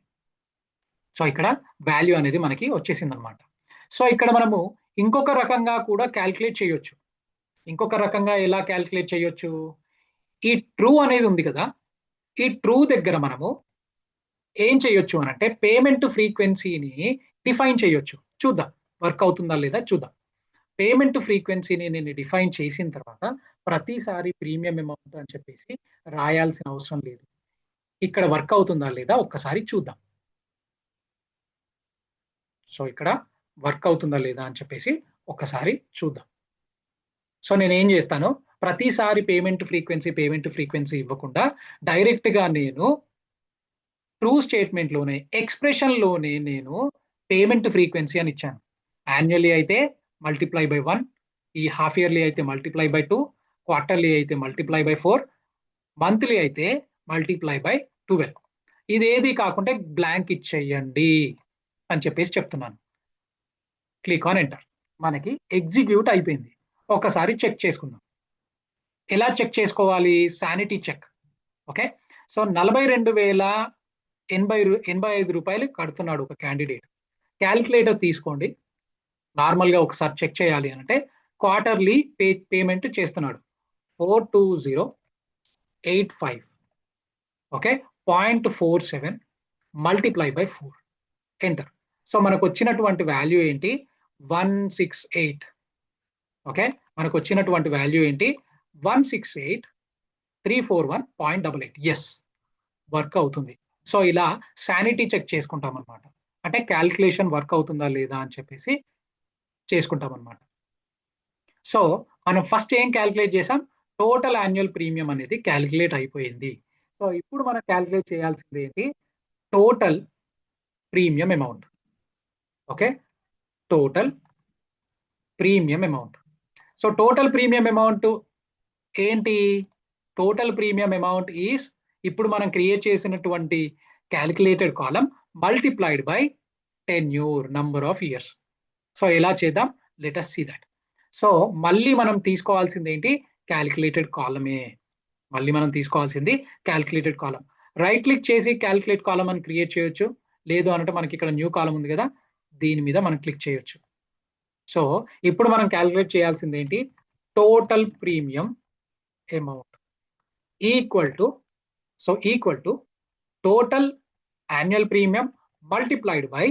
సో ఇక్కడ వాల్యూ అనేది మనకి వచ్చేసింది అనమాట. సో ఇక్కడ మనము ఇంకొక రకంగా కూడా క్యాల్కులేట్ చేయొచ్చు. ఇంకొక రకంగా ఎలా క్యాల్కులేట్ చేయొచ్చు, ఈ ట్రూ అనేది ఉంది కదా, ఈ ట్రూ దగ్గర మనము ఏం చేయొచ్చు అని అంటే పేమెంట్ ఫ్రీక్వెన్సీని డిఫైన్ చేయొచ్చు. చూద్దాం వర్క్ అవుతుందా లేదా చూద్దాం. పేమెంట్ ఫ్రీక్వెన్సీని నేను డిఫైన్ చేసిన తర్వాత ప్రతిసారి ప్రీమియం అమౌంట్ అని చెప్పేసి రాయాల్సిన అవసరం లేదు. ఇక్కడ వర్క్ అవుతుందా లేదా ఒక్కసారి చూద్దాం. సో ఇక్కడ వర్క్ అవుతుందా లేదా అని చెప్పేసి ఒక్కసారి చూద్దాం. సో నేను ఏం చేస్తాను, ప్రతిసారి పేమెంట్ ఫ్రీక్వెన్సీ ఇవ్వకుండా డైరెక్ట్ గా నేను ట్రూ స్టేట్మెంట్ లోనే ఎక్స్ప్రెషన్ లోనే నేను పేమెంట్ ఫ్రీక్వెన్సీ అని ఇచ్చాను. యాన్యువల్లీ అయితే మల్టిప్లై బై 1, ఈ హాఫ్ ఇయర్లీ అయితే మల్టిప్లై బై 2, క్వార్టర్లీ అయితే మల్టిప్లై బై 4, మంత్లీ అయితే మల్టిప్లై బై 12. ఇదేది కాకుండా బ్లాంక్ ఇచ్చేయండి అని చెప్పేసి చెప్తున్నాను. Click on enter. మనకి ఎగ్జిక్యూట్ అయిపోయింది. ఒకసారి చెక్ చేసుకుందాం. ఎలా చెక్ చేసుకోవాలి? Sanity check. ఓకే, సో 42,085 రూపాయలు కడుతున్నాడు ఒక క్యాండిడేట్. క్యాలిక్యులేటర్ తీసుకోండి. నార్మల్ గా ఒకసారి చెక్ చేయాలి అంటే క్వార్టర్లీ పేమెంట్ చేస్తున్నాడు 42085. Okay, 0.47 multiply by 4 enter. So మనకు వచ్చినటువంటి వాల్యూ ఏంటి? 168. ఓకే, మనకు వచ్చినటువంటి వాల్యూ ఏంటి? 168,341.88. ఎస్, వర్క్ అవుతుంది. సో ఇలా శానిటీ చెక్ చేసుకుంటాం అనమాట. అంటే క్యాల్కులేషన్ వర్క్ అవుతుందా లేదా అని చెప్పేసి చేసుకుంటాం అనమాట. సో మనం ఫస్ట్ ఏం క్యాల్కులేట్ చేసాం? టోటల్ యాన్యువల్ ప్రీమియం అనేది క్యాల్కులేట్ అయిపోయింది. సో ఇప్పుడు మనం క్యాల్కులేట్ చేయాల్సింది ఏంటి? Total premium amount. Okay, total premium amount. So total premium amount ఏంటి? టోటల్ ప్రీమియం అమౌంట్ ఈస్ ఇప్పుడు మనం క్రియేట్ చేసినటువంటి calculated column multiplied by tenure, number of years. So ఎలా చేద్దాం? Let us see that. So మళ్ళీ మనం తీసుకోవాల్సింది ఏంటి? క్యాలిక్యులేటెడ్ కాలమే. మళ్ళీ మనం తీసుకోవాల్సింది క్యాలిక్యులేటెడ్ కాలం. రైట్ క్లిక్ చేసి క్యాలిక్యులేట్ కాలం అని క్రియేట్ చేయొచ్చు. లేదు అంటే మనకి ఇక్కడ న్యూ కాలం ఉంది కదా, దీని మీద మనం క్లిక్ చేయొచ్చు. సో ఇప్పుడు మనం క్యాలిక్యులేట్ చేయాల్సింది ఏంటి? Total premium amount equal to total annual premium multiplied by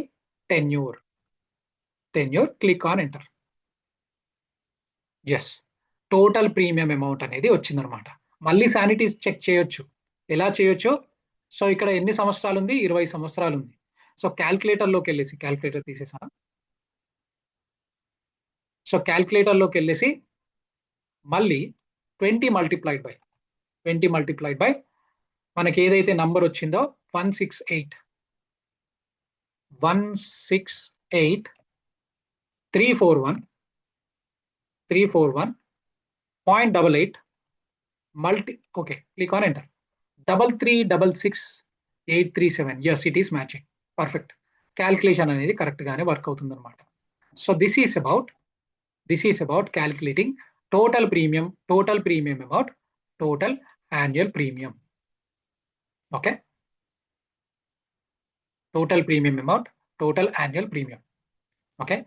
tenure. Click on enter. Yes, total premium amount అనేది వచ్చిందనమాట. మళ్ళీ శానిటీస్ చెక్ చేయొచ్చు. ఎలా చేయొచ్చు? సో ఇక్కడ ఎన్ని సంవత్సరాలు ఉంది? 20 సంవత్సరాలు ఉంది. సో క్యాల్కులేటర్లోకి వెళ్ళేసి, క్యాల్కులేటర్ తీసేసాను. సో క్యాల్కులేటర్లోకి వెళ్ళేసి మళ్ళీ 20 మల్టిప్లైడ్ బై మనకి ఏదైతే నంబర్ వచ్చిందో 168,341.88 okay, click on enter. 3366,837. yes, it is matching. Perfect. Calculation అనేది కరెక్ట్ గానే వర్క్ అవుతుంది అనమాట. So this is about calculating total premium amount, total annual premium. Okay, total premium amount, total annual premium. Okay,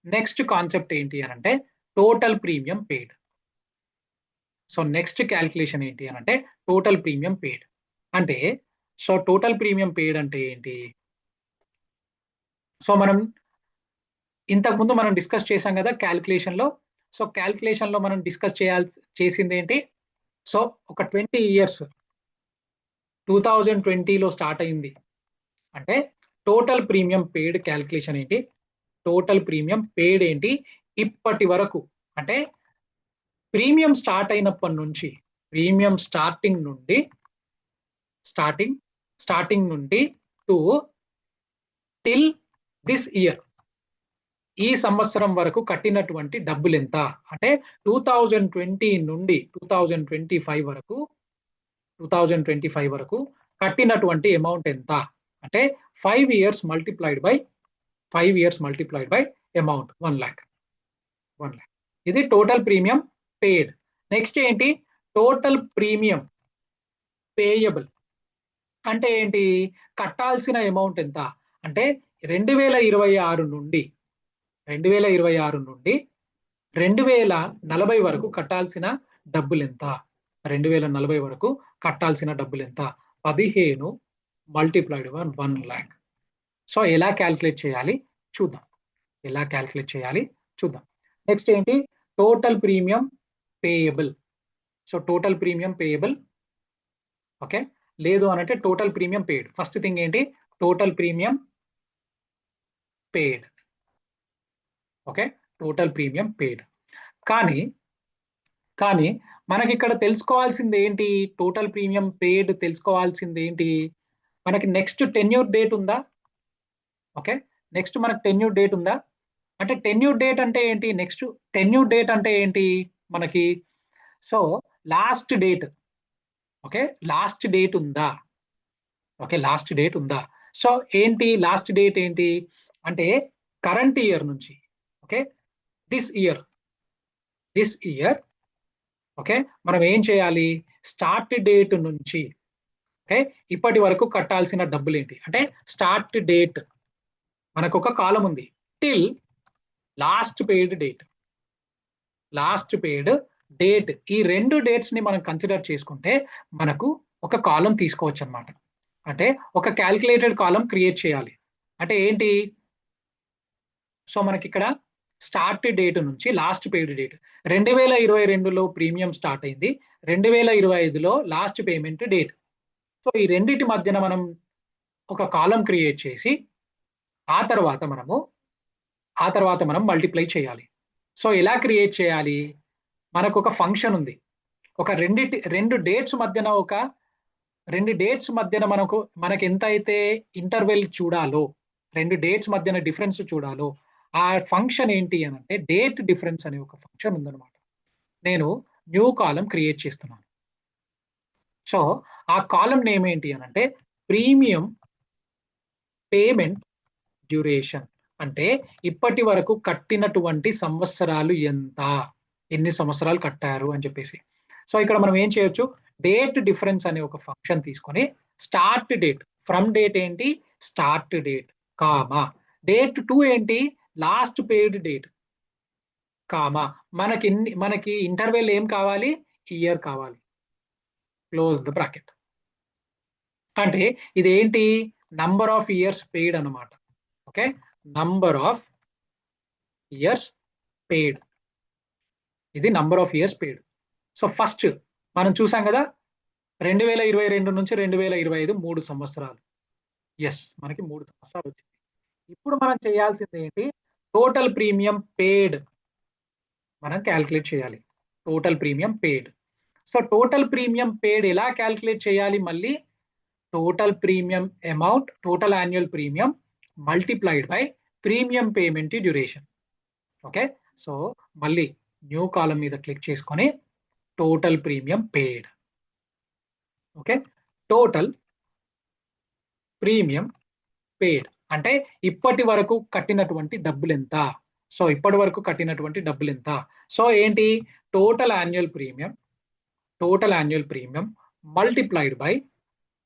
next concept ఏంటి అని అంటే total premium paid. So next calculation ఏంటి అని అంటే టోటల్ ప్రీమియం పెయిడ్ అంటే, so total premium paid అంటే ఏంటి? So మనం ఇంతకుముందు మనం డిస్కస్ చేసాం కదా క్యాల్కులేషన్ లో. సో క్యాల్కులేషన్ లో మనం డిస్కస్ చేసింది ఏంటి? సో ఒక 20 ఇయర్స్ 2020లో స్టార్ట్ అయింది అంటే టోటల్ ప్రీమియం పెయిడ్ క్యాల్కులేషన్ ఏంటి? టోటల్ ప్రీమియం పెయిడ్ ఏంటి ఇప్పటి వరకు అంటే ప్రీమియం స్టార్ట్ అయినప్పటి నుంచి, ప్రీమియం స్టార్టింగ్ నుండి టు టిల్ దిస్ ఇయర్, ఈ సంవత్సరం వరకు కట్టినటువంటి డబ్బులు ఎంత అంటే 2020 నుండి 2025 వరకు కట్టినటువంటి అమౌంట్ ఎంత అంటే 5 years multiplied by amount 1 lakh. ఇది టోటల్ ప్రీమియం పేడ్. నెక్స్ట్ ఏంటి? టోటల్ ప్రీమియం పేయబుల్ అంటే ఏంటి? కట్టాల్సిన అమౌంట్ ఎంత అంటే 2026 నుండి 2040 వరకు కట్టాల్సిన డబ్బులు ఎంత? 2040 వరకు కట్టాల్సిన డబ్బులు ఎంత? 15 మల్టిప్లైడ్ బై 1 lakh. సో ఎలా క్యాల్కులేట్ చేయాలి చూద్దాం. నెక్స్ట్ ఏంటి? Total premium payable. So total premium payable. Okay, లేదు అనంటే total premium paid. First thing ఏంటి? Total premium paid. Okay, total premium paid. కానీ మనకి ఇక్కడ తెలుసుకోవాల్సింది ఏంటి? టోటల్ ప్రీమియం పెయిడ్ తెలుసుకోవాల్సింది ఏంటి? మనకి నెక్స్ట్ టెన్యూర్ డేట్ ఉందా? ఓకే, నెక్స్ట్ మనకు టెన్యూర్ డేట్ ఉందా? అంటే టెన్యూర్ డేట్ అంటే ఏంటి? నెక్స్ట్ టెన్యూర్ డేట్ అంటే ఏంటి మనకి? So last date. Okay, last date ఉందా? ఓకే, లాస్ట్ డేట్ ఉందా? సో ఏంటి లాస్ట్ డేట్ ఏంటి అంటే కరెంట్ ఇయర్ నుంచి, ఓకే, దిస్ ఇయర్ ఓకే, మనం ఏం చేయాలి? స్టార్ట్ డేట్ నుంచి, ఓకే, ఇప్పటి వరకు కట్టాల్సిన డబ్బులు ఏంటి అంటే స్టార్ట్ డేట్ మనకు ఒక కాలం ఉంది టిల్ లాస్ట్ పెయిడ్ డేట్. ఈ రెండు డేట్స్ ని మనం కన్సిడర్ చేసుకుంటే మనకు ఒక కాలం తీసుకోవచ్చు అన్నమాట. అంటే ఒక క్యాల్కులేటెడ్ కాలం క్రియేట్ చేయాలి. అంటే ఏంటి? సో మనకి ఇక్కడ స్టార్ట్ డేట్ నుంచి లాస్ట్ పెయిడ్ డేట్ 2022లో ప్రీమియం స్టార్ట్ అయింది, 2025లో లాస్ట్ పేమెంట్ డేట్. సో ఈ రెండింటి మధ్యన మనం ఒక కాలం క్రియేట్ చేసి ఆ తర్వాత మనం మల్టిప్లై చేయాలి. సో ఎలా క్రియేట్ చేయాలి? మనకు ఒక ఫంక్షన్ ఉంది. ఒక రెండు డేట్స్ మధ్యన మనకు ఎంత అయితే ఇంటర్వెల్ చూడాలో, రెండు డేట్స్ మధ్యన డిఫరెన్స్ చూడాలో ఆ ఫంక్షన్ ఏంటి అని అంటే డేట్ డిఫరెన్స్ అనే ఒక ఫంక్షన్ ఉందన్నమాట. నేను న్యూ కాలం క్రియేట్ చేస్తున్నాను. సో ఆ కాలం నేమ్ ఏంటి అని అంటే ప్రీమియం పేమెంట్ డ్యూరేషన్. అంటే ఇప్పటి వరకు కట్టినటువంటి సంవత్సరాలు ఎంత, ఎన్ని సంవత్సరాలు కట్టారు అని చెప్పేసి. సో ఇక్కడ మనం ఏం చేయొచ్చు? డేట్ డిఫరెన్స్ అనే ఒక ఫంక్షన్ తీసుకొని స్టార్ట్ డేట్, ఫ్రమ్ డేట్ ఏంటి? Start date, comma date to ఏంటి? లాస్ట్ పెయిడ్ డేట్, కామా మనకి ఇంటర్వెల్ ఏం కావాలి? ఇయర్ కావాలి, క్లోజ్ ద బ్రాకెట్. అంటే ఇది ఏంటి? నంబర్ ఆఫ్ ఇయర్స్ పెయిడ్ అన్నమాట. Okay, number of years paid, ఇది number of years paid. So first మనం చూసాం కదా 2022 నుంచి 2025 3 సంవత్సరాలు. ఎస్, మనకి 3 సంవత్సరాలు వచ్చింది. ఇప్పుడు మనం చేయాల్సింది ఏంటి? టోటల్ ప్రీమియం పెయిడ్ మనం క్యాల్కులేట్ చేయాలి. Total premium paid. So total premium paid ఎలా క్యాల్కులేట్ చేయాలి? మళ్ళీ total premium amount, total annual premium multiplied by premium payment duration. Okay, so మళ్ళీ న్యూ కాలం మీద క్లిక్ చేసుకొని total premium paid. Okay, total premium paid అంటే ఇప్పటి వరకు కట్టినటువంటి డబ్బులు ఎంత? సో ఇప్పటి వరకు కట్టినటువంటి డబ్బులు ఎంత? సో ఏంటి? Total annual premium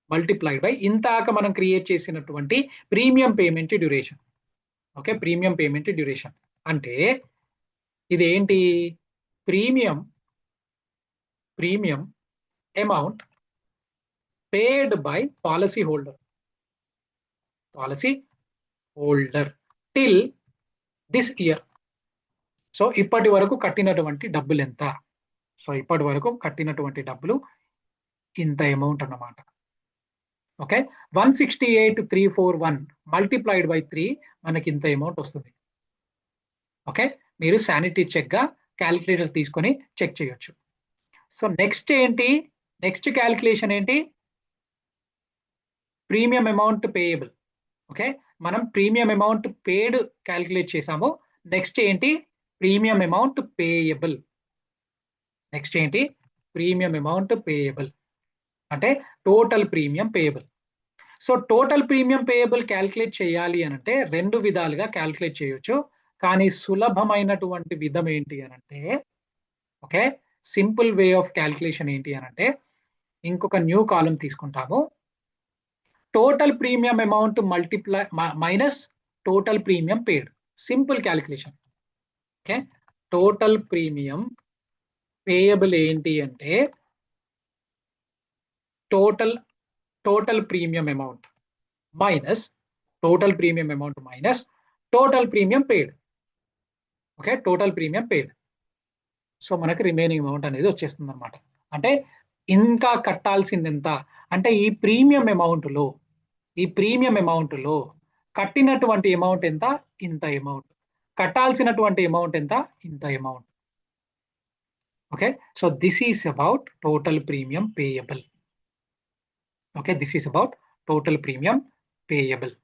multiplied by ఇంతాక మనం క్రియేట్ చేసినటువంటి premium payment duration. Okay, premium payment duration అంటే ఇది ఏంటి? Premium amount paid by policy holder till this year. So ఇప్పటి వరకు కట్టినటువంటి డబ్బులు ఎంత? సో ఇప్పటి వరకు కట్టినటువంటి డబ్బులు ఇంత అమౌంట్ అన్నమాట. ఓకే, 168,341 మల్టిప్లైడ్ బై 3 మనకి ఇంత అమౌంట్ వస్తుంది. ఓకే, మీరు శానిటీ చెక్ గా క్యాలిక్యులేటర్ తీసుకొని చెక్ చేయొచ్చు. సో నెక్స్ట్ ఏంటి? నెక్స్ట్ క్యాలిక్యులేషన్ ఏంటి? Premium amount payable. ఓకే, మనం ప్రీమియం అమౌంట్ పేడ్ క్యాలిక్యులేట్ చేసాము. నెక్స్ట్ ఏంటి? Premium amount payable. నెక్స్ట్ ఏంటి? ప్రీమియం అమౌంట్ పేయబుల్ అంటే total premium payable. So total premium payable calculate చేయాలి అని అంటే రెండు విధాలుగా క్యాల్కులేట్ చేయొచ్చు. కానీ సులభమైనటువంటి విధం ఏంటి అని అంటే, okay, simple way of calculation ఏంటి అని అంటే ఇంకొక న్యూ కాలం తీసుకుంటాము. Total premium amount multiply minus total premium paid. Simple calculation. Okay, total premium payable ఏంటి అంటే total premium amount minus total premium amount minus total premium paid. Okay, total premium paid. So మనకి remaining amount అనేది వచ్చేస్తుంది అనమాట. అంటే ఇంకా కట్టాల్సింది ఎంత అంటే ఈ ప్రీమియం అమౌంట్ లో కట్టినటువంటి అమౌంట్ ఎంత, ఇంత అమౌంట్. కట్టాల్సినటువంటి అమౌంట్ ఎంత, ఇంత amount. Okay, so this is about total premium payable. Okay, this is about total premium payable.